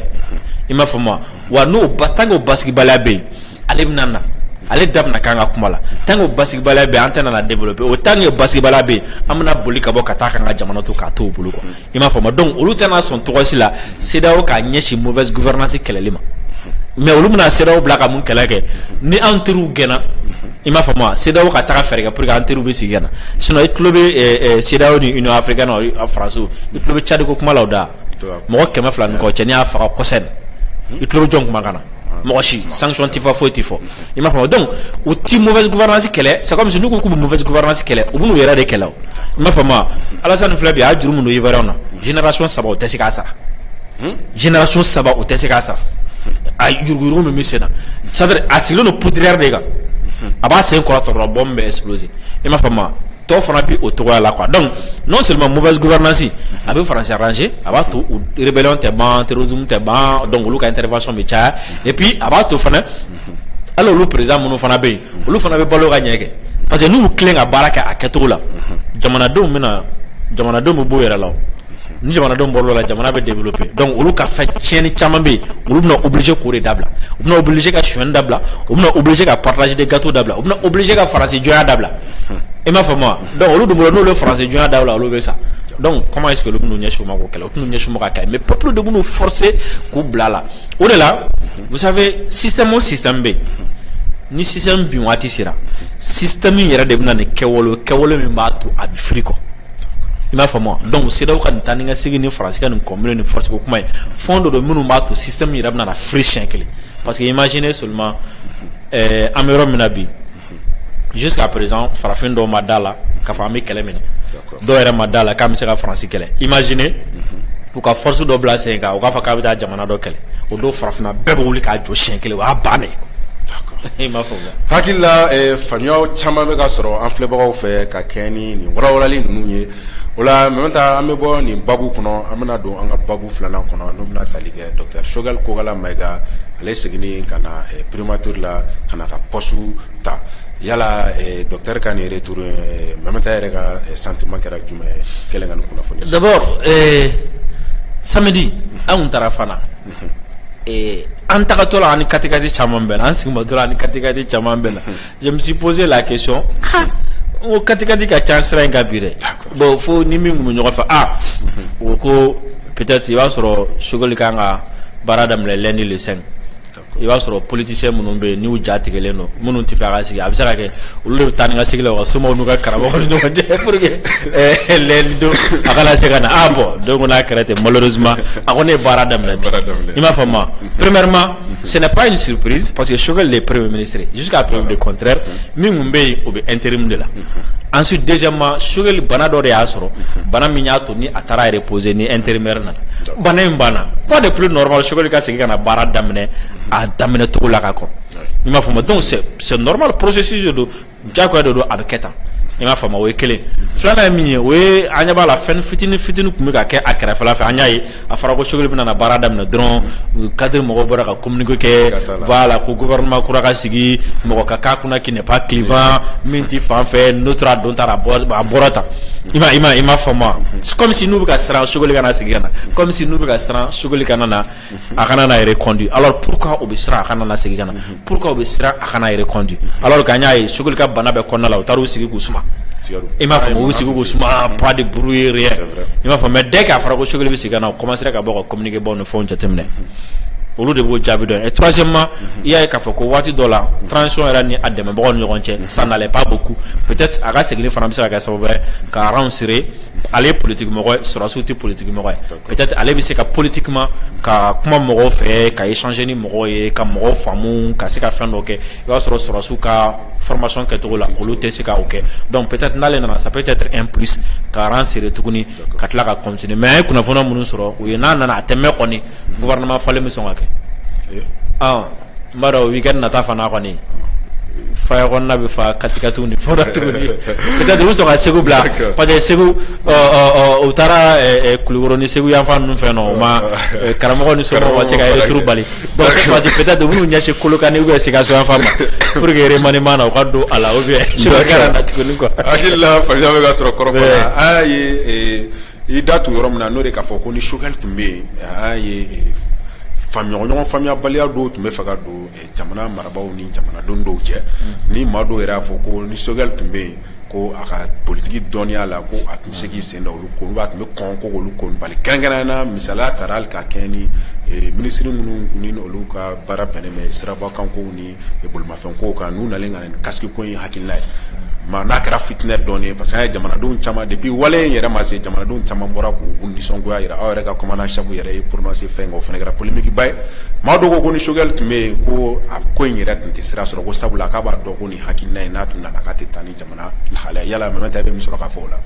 i m'a faamu wa wa n'o tant que o basigibaliya bɛ yen ale bɛna na ale da bɛna k'an ka kuma la tant que o basigibaliya bɛ yen an tɛna na développer o tant que basigibaliya bɛ yen an bɛna boli ka bɔ ka taa k'an ka jamana to k'a to o bolo quoi i m'a faamu donc olu tɛna sɔn tɔgɔsi la CEDEAO k'a ɲɛsin mauvaise gouvernance kɛlɛli ma mais olu bɛna CEDEAO bila ka mun kɛlɛ kɛ ni an teriw gɛnna i m'a faamu wa CEDEAO ka taga fɛɛrɛ kɛ pour que an teriw bɛ sigi ka na sinon i tulo bɛ CEDEAO ni Union africaine a faransiw i tulo bɛ Tchad ko kuma la o da mɔgɔ 200 ni kɔ cɛ n'i y'a faga kɔsɛbɛ i tulo bɛ jɔn kuma kan na mɔgɔ si sanction ti fɔ foyi ti fɔ i m'a faamu donc u ti mauvaise gouvernance kɛlɛ c'est comme si n'u ko k'u bɛ mauvaise gouvernance kɛlɛ u bɛ n'u yɛrɛ de kɛlɛ o i m'a faamu wa Alassane filɛ bi a y'a juru min don Ivoirien na génération 3 o tɛ se k'a sara génération 3 o tɛ se k'a sara a yuruguyurugu min bɛ sen na c'est-à-dire a sigilen don poudrière de kan a b'a sen kɔrɔ tɔrɔ bombe bɛ exploser i m'a faamu wa tɔw fana bi o togoya la quoi donc non seulement mauvaise gouvernance a bɛ faransi arranger a b'a to rébellion tɛ ban terrorisme tɛ ban donc olu ka intervention bɛ caya et puis a b'a to fana hali olu président minnu fana bɛ yen olu fana bɛ balo ka ɲɛ kɛ parce que n'u tilen ka baara kɛ a kɛcogo la jamanadenw bɛ bɔ yɛrɛ la ni jamanadenw bɔr'o la jamana bɛ développer donc olu ka fɛn tiɲɛni caman bɛ yen olu bɛna obligé k'o de dabila u bɛna obligé ka suɲɛni dabila u bɛna obligé ka partage des gâteaux dabila u bɛna obligé ka faransi jɔnya dabila i m'a faamu wa donc olu dun bolo n'olu ye faransi jɔnya dabila olu bɛ sa donc comment est-ce que olu bɛn'u ɲɛsin u ma k'o kɛlɛ u tɛn'u ɲɛsin u ma ka kɛlɛ mais peuple de b'u forcer k'u bila la o de la vous savez système o système bɛ yen ni système bin waati sera système in yɛrɛ de bɛna nin kɛwale min b'a to a bɛ firi kɔ i m'a faamu wa donc CEDEAO ka nin taa ni ka segin ni faransi ka nin combiner ni force ko kuma ye fond dɔ don minnu b'a to système yɛrɛ bɛna na firi siɲɛ kelen parce que imaginez seulement an bɛ yɔrɔ min na bi jusqu'à présent farafin dɔw ma da la k'a fɔ an bɛ kɛlɛ minɛ dɔw yɛrɛ ma da la k'an bɛ se ka faransi kɛlɛ imaginez u ka force dɔ bila sen kan u k'a fɔ k'a bɛ taa jamana dɔ kɛlɛ o don farafinna bɛɛ bɛ wuli k'a jɔ siɲɛ kelen o y'a bannen i m'a faamu hakili la faamuyaw caman bɛ ka sɔrɔ an filɛbagaw fɛ ka kɛ ni nin walawalali ninnu ye o la maintenant an bɛ bɔ nin babu kɔnɔ an bɛna don an ka babu filanan kɔnɔ n'o bɛna tali kɛ docteur Choguel Kokala Mayiga ale seginni ka na primature la ka na ka poste ta yala docteur ka nin retour Mamata yɛrɛ ka sentiment kɛra jumɛn ye kɛlen ka nin kunnafoni d'abord samedi an kun taara fana an tagatɔ la ani katikati caman bɛ na an sigimatɔ la ani katikati caman bɛ na je me suis posé la question o katikati ka ca sira in ka bi dɛ bon fo ni min kun bɛ ɲɔgɔn fɛ o ko peut-être i b'a sɔrɔ Choguel kan ka baara daminɛ lundi le 5 i b'a sɔrɔ politicien minnu bɛ yen n'u ja tigɛlen don minnu tɛ fɛ a ka sigi a bɛ se ka kɛ olu de bɛ taa ni ka sigi la u ka somɔgɔw n'u ka karamɔgɔw ni ɲɔgɔn cɛ pour que lundi don a kana se ka na bon donc n'a kɛra ten malheureusement a ko ne ye baara daminɛ i m'a faamu wa premièrement ce n'est pas une surprise parce que Choguel est premier ministre jusqu'à preuve du contraire min kun bɛ yen o bɛ intérim de la ensuite deuxièmement Choguel bana dɔ de y'a sɔrɔ bana min y'a to ni a taara reposer ni intérimaire nana bana in banna quoi de plus normal Choguel ka segin ka na baara daminɛ a daminɛ cogo la ka kɔrɔ i m'a faamu donc c'est normal processus de don diyagoya de don a bɛ kɛ tan i m'a faamu o ye kelen filanan ye min ye o ye an ɲɛ b'a la fɛn fitinin tun bɛ ka kɛ a kɛrɛfɛla fɛ an y'a ye a fɔra ko Choguel bɛna na baara daminɛ dɔrɔn cadre mɔgɔw bɔra ka communiqué kɛ voilà ko gouvernement kura ka sigi mɔgɔ ka k'a kunna qui n'est pas clivant min ti fan fɛ n'autre a don ta a bɔra tan i m'a faamu wa comme si n'u bɛ ka siran Choguel kana sigi ka na comme si n'u bɛ ka siran Choguel kana na a kana na reconduit alors pourquoi o bɛ siran a kana na sigi ka na pourquoi o bɛ siran a kana reconduit alors qu'an y'a ye Choguel ka bana bɛ kɔnɔna la u taar'u sigi k'u suma i m'a faamu u sigi k'u suma pas de bruit rien i m'a faamu mais dès k'a fɔra ko Choguel bɛ sigi ka na o commencera ka bɔ ka communiqué baw ni fɛnw jateminɛ olu de b'o jaabi dɔn et troisièmement i y'a ye k'a fɔ ko waati dɔ la transition yɛrɛ ni a dɛmɛbagaw ni ɲɔgɔn cɛ ça n'allait pas beaucoup peut-être a ka seginni fana bɛ se ka kɛ sababu ye ka rang serré ale ye politique mɔgɔ ye Sɔrɔsiw tɛ politique mɔgɔ ye peut-être ale bɛ se ka politiquement ka kuma mɔgɔw fɛ ka échanger ni mɔgɔw ye ka mɔgɔw faamu ka se ka fɛn dɔ kɛ i b'a sɔrɔ Sɔrɔsiw ka formation kɛcogo la olu tɛ se ka o kɛ donc peut-être n'ale nana ça peut être un plus ka rang serré tuguni ka tila ka continuer mais kunnafoniya minnu sɔrɔ o ye n'a nana a tɛ mɛn kɔni gouvernement falen bɛ sɔn ka kɛ n b'a dɔn weekend nata fana kɔni faya kɔnɔna bɛ fa katikatu ni fɔra tuguni peut-être u bɛ sɔn ka Segu bila parce que Segu u taara Kulukɔrɔ ni Segu yanfan ninnu fɛ o ma karamɔgɔ ni somɔgɔw ma se ka retour bali donc cette fois peut-être u b'u ɲɛsin Kolokani ou bien Sikaso yanfan ma pour que remaniement na u ka don a la ou bien Sokɛra na tuguni quoi. hakili la faamuya bɛ ka sɔrɔ kɔrɔfɔ la a ye i da tu yɔrɔ min na n'o de k'a fɔ ko ni Sokɛli tun bɛ yen a ye ɲɔgɔn faamuyabaliya dɔw tun bɛ fɛ ka don jamana marabaaw ni jamanadenw dɔw cɛ ni maa dɔw yɛrɛ y'a fɔ ko ni Sokɛli tun bɛ yen ko a ka politiki dɔnniya la ko a tun bɛ se k'i sen da olu ko a tun bɛ kɔn ko olu ko bali kɛrɛnkɛrɛnnenya la misaliya taara hali ka kɛ ni minisiri minnu ni olu ka baara bɛnnen bɛ sirabakankow ni bolimafɛnkow kan n'u nalen ka nin kasiki ko in hakilina ye ma n'a kɛra fitinɛ dɔɔnin parce que an ye jamanadenw caman depuis wale in yɛrɛ ma se jamanadenw caman bɔra k'u nisɔngoya yira aw yɛrɛ ka commandant chef yɛrɛ ye prononcer fɛn kan o fana kɛra polémique ba ye maa dɔw ko ni Sokɛli tun bɛ yen ko a ko in yɛrɛ tun tɛ sira sɔrɔ ko sabula k'a b'a dɔn ko nin hakilina in n'a tun nana k'a tɛ taa ni jamana lahalaya yala Mamɛdi bɛ min sɔrɔ k'a fɔ o la.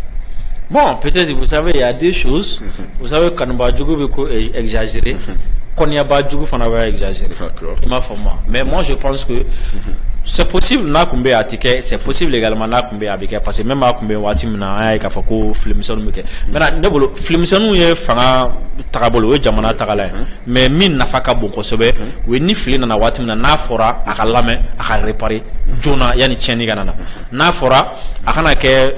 Bon, peut-être, vous savez, il y a des choses. Vous savez, quand Badjougou veut exagérer, quand il y a Badjougou, il faut exagérer. Il m'a fait moi. Mais moi, je pense que c'est possible, c'est possible également, parce que même à Kumbe, Watimina, il y a fait Flimson. Maintenant, Flimson, il y a fait Tarabolo, Jamana Tarala. Mais min n'a pas bon Kosobe, oui, ni Flin na Watimina, n'a fora, à Lame, à réparer, Jona, yani Tcheniganana. N'a fora, à Hanake,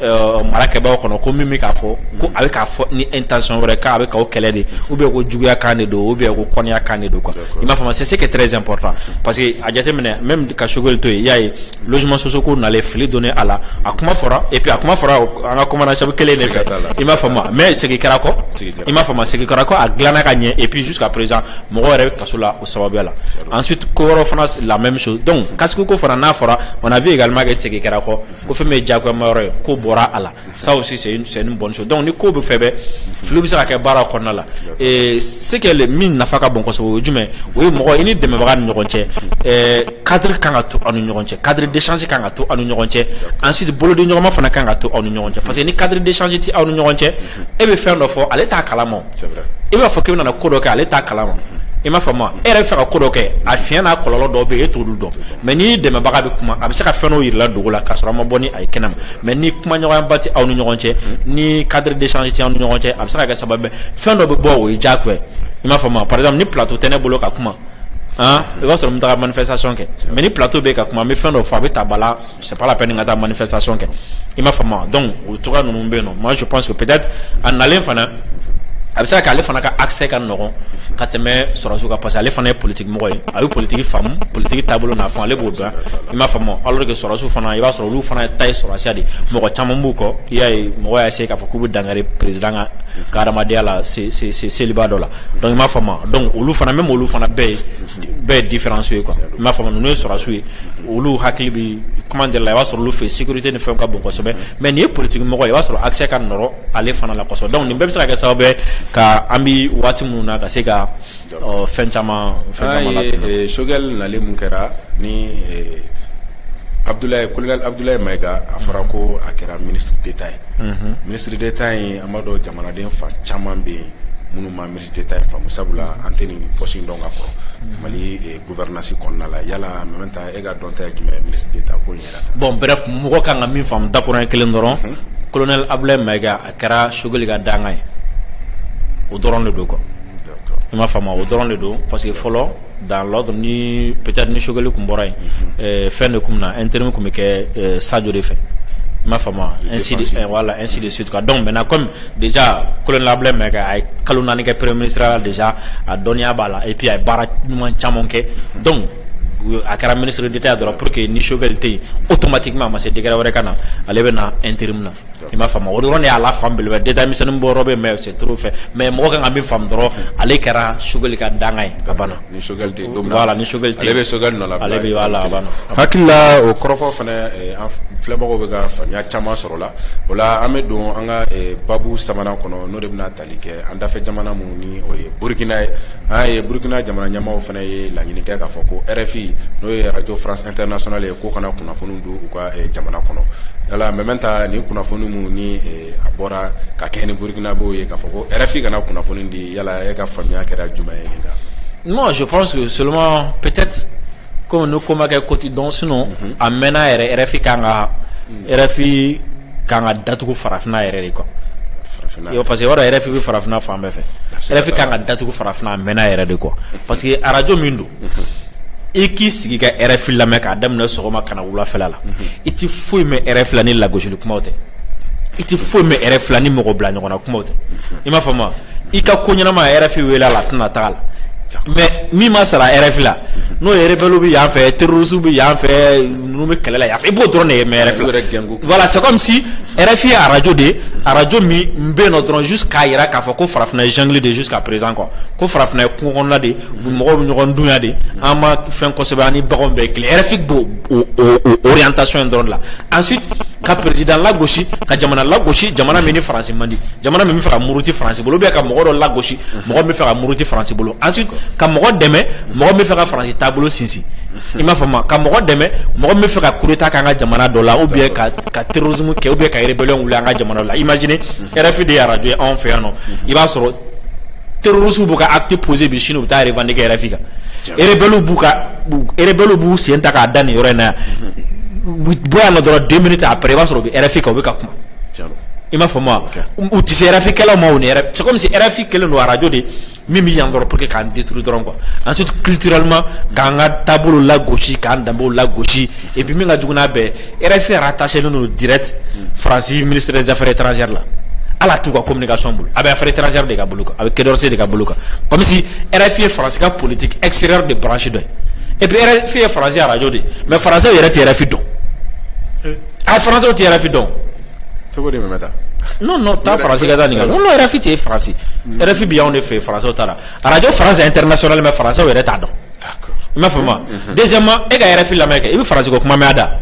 Marakeba, qu'on a mis à fond, avec ni intention, avec au Kelede, ou bien au Julia Canedo, ou bien au Konya Canedo. Il m'a fait, c'est ce qui est très important. Parce que, à Diatemene, même Kachogel, il y a logement social qu'on allait filer donner à la Akuma Fora, et puis Akuma Fora, on a commandé à quel est il m'a fait moi. Mais c'est qui Karako, il m'a fait moi, c'est qui Karako à Glanagagné, et puis jusqu'à présent, Moré Kasola au Sawabiala. Ensuite, Koro France, la même chose. Donc, Kaskuko Fora, on a vu également que c'est qui Karako, qu'on fait mes Jaguar Moré, Kobora Ala. Ça aussi, c'est une bonne chose. Donc, Niko Bufebe, Flubisa Kabara Konala. Et c'est que les mines n'a pas bon Kosovo, du mais, oui, moi, il n'y a de me voir cadre Kangato en Union, cadre d'échange Kangato en Union, ensuite, Bolo de Norma Fana Kangato en Union, parce que ni cadre d'échange en Union, et me faire l'offre, à l'état Calamo. Il va falloir qu'on a un Kodoka à l'état Calamo. Il m'a fait moi, elle fait un Kodoka, à Fiana à Cololo d'Obé et tout le dos. Mais ni de ma barabe, à ce qu'à faire nous, il a de la Casrama Boni à Kenam. Mais ni Kumanoran Bati en Union, ni cadre d'échange en Union, à ce qu'à Sabab, fin de Bobo et Jackwe. Il m'a fait moi, par exemple, ni plateau ténébolo à Kuma. Hein, il va se remonter à la manifestation. Mais ni plateau béka Kuma, mais fin de fois, tabala, c'est pas la peine de la manifestation. Il m'a fait moi. Donc, au tour de nous, moi je pense que peut-être en allant faire. Abisa k'ale fana ka accès ka nɔgɔn ka tɛmɛ sɔrɔsiw kan parce que ale fana ye politique mɔgɔ ye a bɛ politique faamu politique taabolo n'a fɔ ale b'o dɔn i m'a faamu alors que sɔrɔsiw fana i b'a sɔrɔ olu fana ta ye sɔrɔsiya de mɔgɔ caman b'u kɔ i y'a ye mɔgɔ y'a essayé k'a fɔ k'u bɛ dankari président ka adamadenya la seliba dɔ la donc i m'a faamu donc olu fana même olu fana bɛɛ ye différence ye quoi i m'a faamu ninnu ye sɔrɔsiw ye olu hakili bɛ comment dire la i b'a sɔrɔ olu fɛ sécurité ni fɛnw ka bon kosɛbɛ mais nin ye politique mɔgɔ ye i b'a sɔrɔ accès ka nɔrɔ ale fana la kosɛbɛ donc nin bɛɛ bɛ se ka kɛ sababu ye ka an bi waati minnu na ka se ka fɛn caman latɛmɛ. Sokɛli nalen mun kɛra ni colonel Abdoulaye Mayiga a fɔra ko a kɛra ministre d'État ye ministre d'État ye an b'a dɔn jamanaden fan caman bɛ yen minnu ma ministre d'État ye faamu sabula an tɛ nin poste in dɔn ka kɔrɔ Mali gouvernance kɔnɔna la yala Mamɛdi e ka dɔnta ye jumɛn ye ministre d'État ko in yɛrɛ. Bon bref mɔgɔ kan ka min faamu dakuruɲɛ kelen dɔrɔn colonel Abdoulaye Mayiga a kɛra Sokɛli ka danga ye. Au dɔrɔn de do quoi il m'a faamu au dɔrɔn de do parce que fɔlɔ dans l'ordre ni peut-être ni Sokɛli kun bɔra yen fɛn de kun na intérim kun bɛ kɛ Sadio de fɛ il m'a faamu ainsi de suite quoi donc maintenant comme déjà colonel Abdoulaye Mayiga a ye kalo 4 kɛ premier ministre la déjà a dɔnniya b'a la et puis a ye baara ɲuman caman kɛ donc a kɛra ministre d'État dɔrɔn pour que ni Sokɛli tɛ yen automatiquement a ma se degré wɛrɛ ka na ale bɛ na intérim na i m'a faamu o dɔrɔn de y'a la fan belebele d'État misɛnnin bɔ yɔrɔ bɛ mais c'est trop fait mais mɔgɔ kan ka min faamu dɔrɔn ale kɛra Sokɛli ka danga ye a banna ni Sokɛli tɛ don min na voilà ni Sokɛli tɛ ale bɛ Sokɛli nɔ labila ale bɛ voilà a banna hakili la o kɔrɔfɔ fana an filɛbagaw bɛ ka faamuya caman sɔrɔ la o la an bɛ don an ka babu sabanan kɔnɔ n'o de bɛna tali kɛ an dafɛ jamana minnu ni o ye Burkina ye an ye Burkina jamana ɲɛmaaw fana ye laɲini kɛ k'a fɔ ko RFI n'o ye Radio France Internationale ye k'o kana kunnafoni don u ka jamana kɔnɔ yala Mamɛdi nin kunnafoni minnu ni a bɔra ka kɛ ni Burkinabɛw ye k'a fɔ ko RFI kana kunnafoni di yala e ka faamuya kɛra jumɛn ye nin kan. Moi je pense que seulement peut-être comme nous comment que quotidien sinon amena RFI kanga RFI kanga datugo farafina ere quoi yo parce que wara RFI farafina fambe fait RFI kanga datugo farafina amena ere de quoi parce que radio mindo iki sigi ka RFI la meka adam na sogoma kana wula fela la iti foi me RFI la ni la gauche le kumote iti foi me RFI la ni mo bla nyona kumote ima fama ika konyana ma RFI wela la tana tala mais mi ma sara RFI la no rebelu bi yan fait terrorisme bi yan fait no me kala ya fait bo drone me RFI voilà c'est comme si RFI à radio mi mbe no drone jusqu'à ira ka fa ko farafna jungle de jusqu'à présent quoi ko farafna ko on la de mo ñu gon dunya de ama fin ko sebani ba ko be RFI bo orientation drone là ensuite ka président la gauche ka jamana la gauche jamana mini français mandi jamana mi fa muruti français bolo be ka mo do la gauche mo me fa muruti français bolo ensuite ka mo deme mo me fa français tableau sinsi ima fama ka mo deme mo me fa coup d'état ka nga jamana do la ou bien ka terrorisme ke ou bien ka rébellion ou la nga jamana la imaginez RFI de radio on fait non il va sur terrorisme bu ka acte posé bi chino ta revendiquer RFI ka rebellu bu si enta ka dani yorena boya na dora 2 minutes après va sur RFI ka kuma il m'a fait moi ou tu sais RFI quel moment on est c'est comme si RFI quel no radio de mimi yandoro pour que kan détruire dron quoi ensuite culturellement quand nga tableau la gauche quand dambo la gauche et puis minga juguna be RFI rattaché no direct Francis ministre des affaires étrangères là ala tout quoi communication boulou avec affaires étrangères de Gabuluka avec Kedorse de Gabuluka comme si RFI français ka politique extérieure de branche de et puis RFI français radio de mais français il RFI donc ah français il RFI donc non ta français ka dani non RFI c'est français RFI bien on est fait français tara radio France internationale mais français il ta donc d'accord il m'a fait moi deuxièmement et ga RFI la mec il français ko kuma ada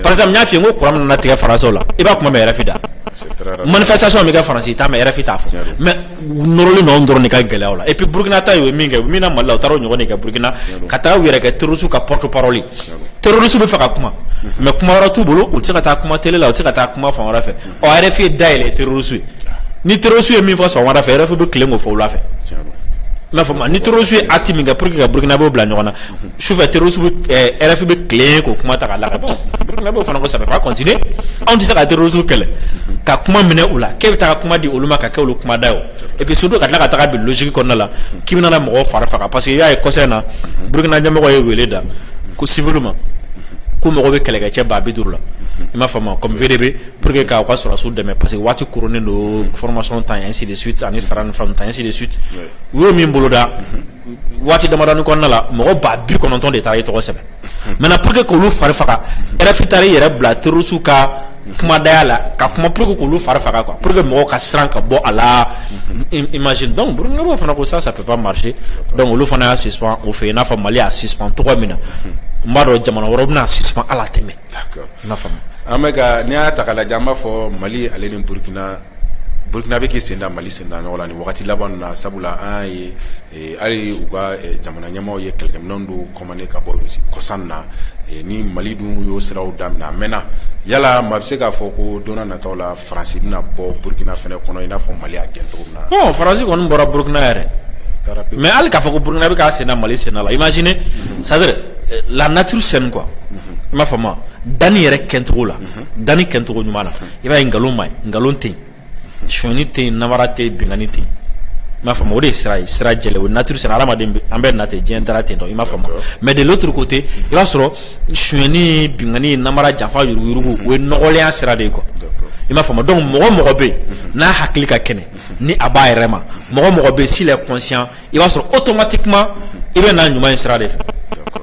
par exemple nya fi ngo ko na tiga français là il va kuma RFI da manifestation mi ga français ta mais RFI ta fo mais noroli non ndoro ni ka gele là et puis Burkina ta yo minga mina malla taro nyogo ni ka Burkina kata wire ka terrorisme ka porte parole terrorisme fa ka kuma mais kuma ra tu bolo ou tika ta kuma télé là ou tika ta kuma fa wara fe o RFI daile terrorisme ni terrorisme mi fa so wara fe RFI be klengo fo la fe la fama ni terrorisme atiminga pour que Burkina bo bla nyona chauffeur terrorisme RFI be klen ko kuma ta ka la bon Burkina bo fa ko ça peut pas continuer on dit ça ka terrorisme kele ka kuma mine ula ke ta kuma di uluma ka ke ulu kuma dawo et puis surtout ka la ka ta bi logique kon la ki bina na mo fara fara parce que ya e kosena Burkina nyamo ko e wele da ko civilement ko mo be kele ga che ba bidur la ima fama comme VDB pour que ka soit sur demain parce que wati couronner no formation temps ainsi de suite ani saran fam temps ainsi de suite wo mi mboloda wati dama dan ko nala mo ba bi ko non ton de tayi to ko sebe maintenant pour que ko lu fara fara era fitari yere bla terusu ka kuma dayala ka kuma pour que ko lu fara fara quoi pour que mo ka sran ka bo ala imagine donc Burkina Faso fana ko ça peut pas marcher donc lu fana suspend on fait na fam Mali a suspend 3 minutes mbaro jamana worobna suspend ala teme d'accord na fam amega ni ata kala jama fo Mali ale ni Burkina be ki senda Mali senda no wala ni wakati laban na sabula ai ali uga jamana nyamo ye kelgam nondu komane ka bo si kosanna ni Mali du yo siraw damna mena yala mabse ka fo ko dona na tola France dina bo Burkina fene kono ina fo Mali a gento na non France ko mbora Burkina yare mais al ka fo ko Burkina be ka senda Mali senda la imaginez ça veut dire la nature saine quoi ma fama dani yere kentro la dani kentro nyumana iba ngalon mai ngalon tin shoni tin namarate bingani tin ma fama ode sera jele o nature saine ala madem ambe nate jendara tin do ma fama mais de l'autre côté il va soro shoni bingani namara jafa yurugu we nogole asira de quoi il m'a fama donc mo be na haklika kene ni aba rema mo be s'il est conscient il va soro automatiquement il va na nyuma sira de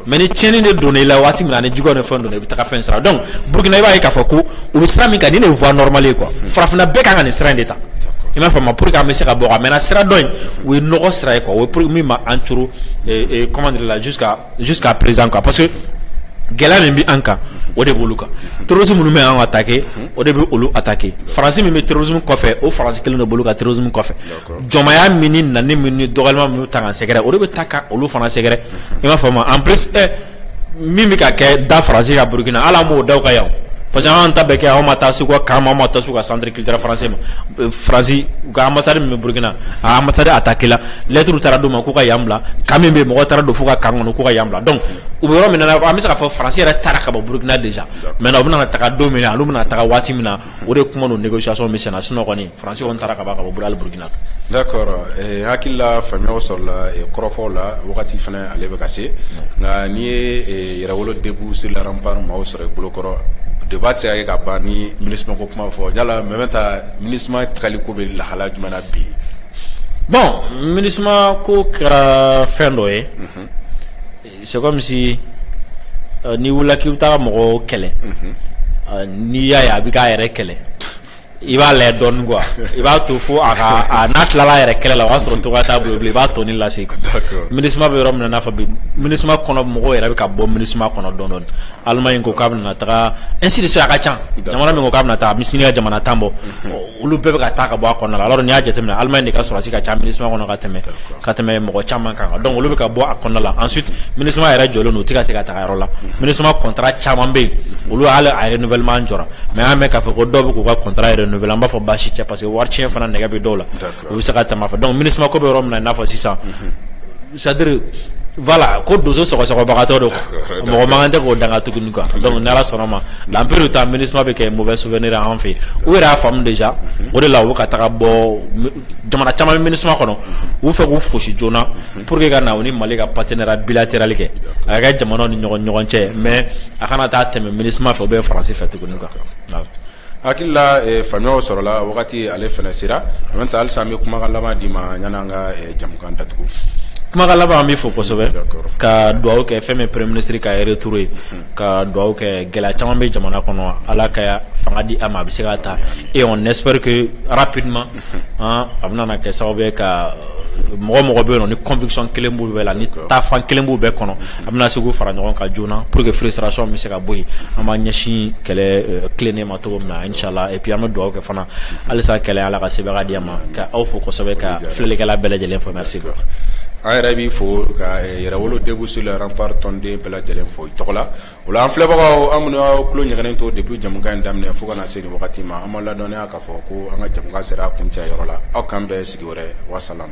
mais ni tieni de donner la wati mina ne jugo ne fondo ne bitaka fen sra donc Burkina ba ka fako o sra mi ka ni ne voie normale quoi frafna be ka ngani sra ndeta il m'a fait ma pour ka me sera bo mais na sra doñ we no sra quoi we pour mi ma anturu et comment dire là jusqu'à présent quoi parce que gela ne bi anka o de boluka terrorisme nu me an attaquer o de bi olu attaquer français mi terrorisme ko fait o français kele no boluka terrorisme ko fait jomaya mini na ne mini dogalement mi tanga secret o de bi taka olu fana secret il m'a fait en plus mimi ka ke da français ka Burkina ala mo daw ka yaw parce que an ta bɛ kɛ anw ma taa Segu camp, anw ma taa Segu centre culturel français ma France u ka ambassade min bɛ Burkina a ambassade attaqué la lettre taara d'u ma k'u ka yan bila camp min bɛ mɔgɔ taara don f'u ka camp kɔnɔ k'u ka yan bila donc u bɛ yɔrɔ min na an bɛ se k'a fɔ France yɛrɛ taara ka bɔ Burkina déjà maintenant u bɛna taga don min na olu bɛna taga waati min na o de kuma no négociation bɛ sen na sinon kɔni France kɔni taara ka bɔ Burkina. D'accord, hakila faamuyaw sɔrɔla kɔrɔfɔw la wagati fana ale bɛ ka se nka n'i ye yɛrɛwolo début sur le rempart maaw sɔrɔ i bolokɔrɔ débat tɛ se ka kɛ ka ban ni MINUSMA ko kuma fɔ yala Mɛmɛta MINUSMA tagali ko bɛ lahala jumɛn na bi. Bon MINUSMA ko kɛra fɛn dɔ ye c'est comme si ni wulila k'i bɛ taa mɔgɔw kɛlɛ n'i y'a ye a bɛ k'a yɛrɛ kɛlɛ i b'a lajɛ dɔɔni quoi i b'a to fo a ka n'a tilala yɛrɛ kɛlɛ la o y'a sɔrɔ togoya t'a bolo bilen i b'a tɔni lase MINUSMA bɛ yɔrɔ min na n'a fɔ bi MINUSMA kɔnɔ mɔgɔw yɛrɛ bɛ ka bɔ MINUSMA kɔnɔ dɔɔni dɔɔni Allemagne ko k'a bɛna taga ainsi de suite a ka ca jamana min ko k'a bɛna taa Misiri ka jamana tan bɔ olu bɛɛ bɛ ka taa ka bɔ a kɔnɔna la alors n'i y'a jateminɛ Allemagne de ka sɔrɔdasi ka ca MINUSMA kɔnɔ ka tɛmɛ mɔgɔ caman kan donc olu bɛ ka bɔ a kɔnɔna la ensuite MINUSMA yɛrɛ jɔlen don u tɛ ka se ka taga yɔrɔ la MINUSMA contrat caman bɛ yen olu hali a renouvellement jɔra mais an bɛ k'a fɔ ko dɔw bɛ k'u ka contrat renouveler an b'a fɔ baasi tɛ parce que wari tiɲɛ fana nɛgɛ bɛ dɔw la u bɛ se ka tɛmɛ a fɛ donc MINUSMA ko bɛ yɔrɔ min na i n'a fɔ sisan c'est-à-dire voilà ko donso sɔgɔsɔgɔbagatɔ de quoi mɔgɔ man kan tɛ k'o danga tuguni quoi donc n'ala sɔnna ma la plupart du temps MINUSMA bɛ kɛ mauvais souvenir an fɛ u yɛrɛ y'a faamu déjà o de la u bɛ ka taga bɔ jamana caman bɛ MINUSMA kɔnɔ u fɛ k'u fosi joona pour que ka na u ni Mali ka partenariat bilatéral kɛ a ka kɛ jamanaw ni ɲɔgɔn cɛ mais a kana taa tɛmɛ MINUSMA fɛ u bɛ France fɛ tuguni quoi. Hakila faamuyaw sɔrɔla wagati ale fana sera en même temps halisa an bɛ kumakan laban d'i ma yanni an ka jamukan datugu. Kumakan laban an bɛ fɔ kosɛbɛ ka dugawu kɛ fɛn min premier ministre ka retour ye ka dugawu kɛ gɛlɛya caman bɛ jamana kɔnɔ Ala ka fanga di a ma a bɛ se ka ta et on espère que rapidement a bɛna kɛ sababu ye ka mɔgɔ bɛ yen nɔ ni conviction kelen b'u bɛɛ la ni taafan kelen b'u bɛɛ kɔnɔ a bɛna se k'u fara ɲɔgɔn kan joona pour que frustration bɛ se ka bɔ yen an b'a ɲɛsin kɛlɛ tilennen ma cogo min na inchallah et puis an bɛ dugawu kɛ fana halisa kɛlɛ Ala ka sɛbɛn di a ma ka aw fo kosɛbɛ ka filɛlikɛla bɛɛ lajɛlen fo merci. An yɛrɛ b'i fo ka yɛrɛwolo début sur le rempart tɔnden bɛɛ lajɛlen fo i tɔgɔ la o la an filɛbagaw an minnu y'aw tulo ɲɛgɛnnen to depuis jamukan in daminɛ fo ka na se nin wagati ma an ma ladɔnniya k'a fɔ ko an ka jamukan sera a kuncɛ yɔrɔ la aw k'an bɛɛ sigi wɛrɛ wasalaam.